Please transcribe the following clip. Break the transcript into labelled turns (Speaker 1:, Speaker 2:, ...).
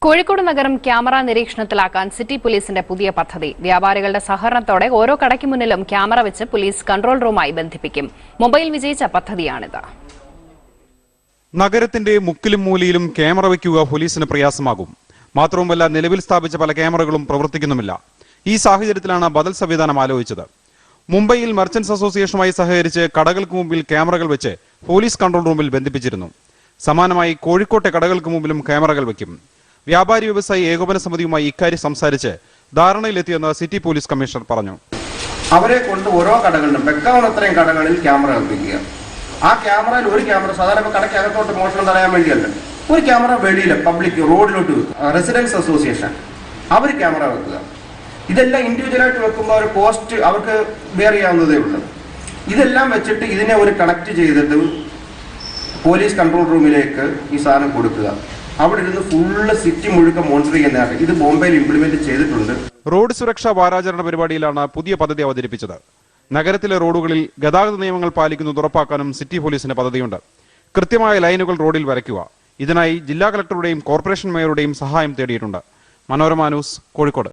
Speaker 1: കോഴിക്കോട് നഗരം camera നിരീക്ഷണത്തിലാക്കാൻ city പോലീസിന്റെ പുതിയ പദ്ധതി. വ്യാപാരികളുടെ സഹകരണത്തോടെ ഓരോ കടയ്ക്ക് മുന്നിലും ക്യാമറ വെച്ച് പോലീസ് കൺട്രോൾ റൂമായി ബന്ധിപ്പിക്കും. മൊബൈൽ വിജയിച്ച പദ്ധതിയാണിത്.
Speaker 2: നഗരത്തിന്റെ മുക്കിലും മൂലയിലും ക്യാമറ വയ്ക്കുക പോലീസിന് പ്രയാസമാകും. മാത്രവുമല്ല, നിലവിൽ സ്ഥാപിച്ച പല ക്യാമറകളും പ്രവർത്തിക്കുന്നുമില്ല. ഈ സാഹചര്യത്തിലാണ് ബദൽ സംവിധാനം ആലോചിച്ചത്. മുംബൈയിൽ മർച്ചന്റ്സ് അസോസിയേഷനുമായി സഹകരിച്ച് കടകൾക്ക് മുമ്പിൽ ക്യാമറകൾ വെച്ച് പോലീസ് കൺട്രോൾ റൂമിൽ ബന്ധിപ്പിച്ചിരുന്നു. സമാനമായി കോഴിക്കോട്ടെ കടകൾക്ക് മുമ്പിലും ക്യാമറകൾ വയ്ക്കും. വ്യാപാരി വ്യവസായി ഏകോപന സമിതിയുമായി ഇക്കാര്യം സംസാരിച്ച് ധാരണയിലെത്തിയെന്ന് സിറ്റി പോലീസ് കമ്മീഷണർ പറഞ്ഞു.
Speaker 3: അവരെ കൊണ്ട് ഓരോ കടകളിലും വെക്കാവുന്നത്രയും കടകളിൽ ക്യാമറ വെപ്പിക്കുക. ആ ക്യാമറയിൽ ഒരു ക്യാമറ സാധാരണ കടയ്ക്കകത്തോട്ട് മോഷണം തടയാൻ വേണ്ടിയല്ല, ഒരു ക്യാമറ വെളിയിൽ പബ്ലിക് റോഡിലോട്ട് വെക്കുക. റെസിഡൻസ് അസോസിയേഷൻ അവർ ക്യാമറ വെക്കുക. ഇതെല്ലാം ഇൻഡിവിജ്വലായിട്ട് വെക്കുമ്പോൾ ഒരു കോസ്റ്റ് അവർക്ക് ബെയർ ചെയ്യാവുന്നതേ ഉള്ളൂ. ഇതെല്ലാം വെച്ചിട്ട് ഇതിനെ ഒരു കണക്ട് ചെയ്തിട്ട് പോലീസ് കൺട്രോൾ റൂമിലേക്ക് ഈ സാധനം കൊടുക്കുക. അവിടെ ഇരുന്ന് ഫുള്ള് സിറ്റി മുഴുക്ക മോണിറ്റർ ചെയ്യുന്നതാണ്. ഇത് ബോംബെയിൽ ഇംപ്ലിമെന്റ് ചെയ്തിട്ടുണ്ട്.
Speaker 2: റോഡ് സുരക്ഷാ വാരാചരണ പരിപാടിയിലാണ് പുതിയ പദ്ധതി അവതരിപ്പിച്ചത്. നഗരത്തിലെ റോഡുകളിൽ ഗതാഗത നിയമങ്ങൾ പാലിക്കുന്നത് ഉറപ്പാക്കാനും സിറ്റി പോലീസിന് പദ്ധതിയുണ്ട്. കൃത്യമായ ലൈനുകൾ റോഡിൽ വരയ്ക്കുക. ഇതിനായി ജില്ലാ കളക്ടറുടെയും കോർപ്പറേഷൻ മേയറുടെയും സഹായം തേടിയിട്ടുണ്ട്. മനോരമ ന്യൂസ്, കോഴിക്കോട്.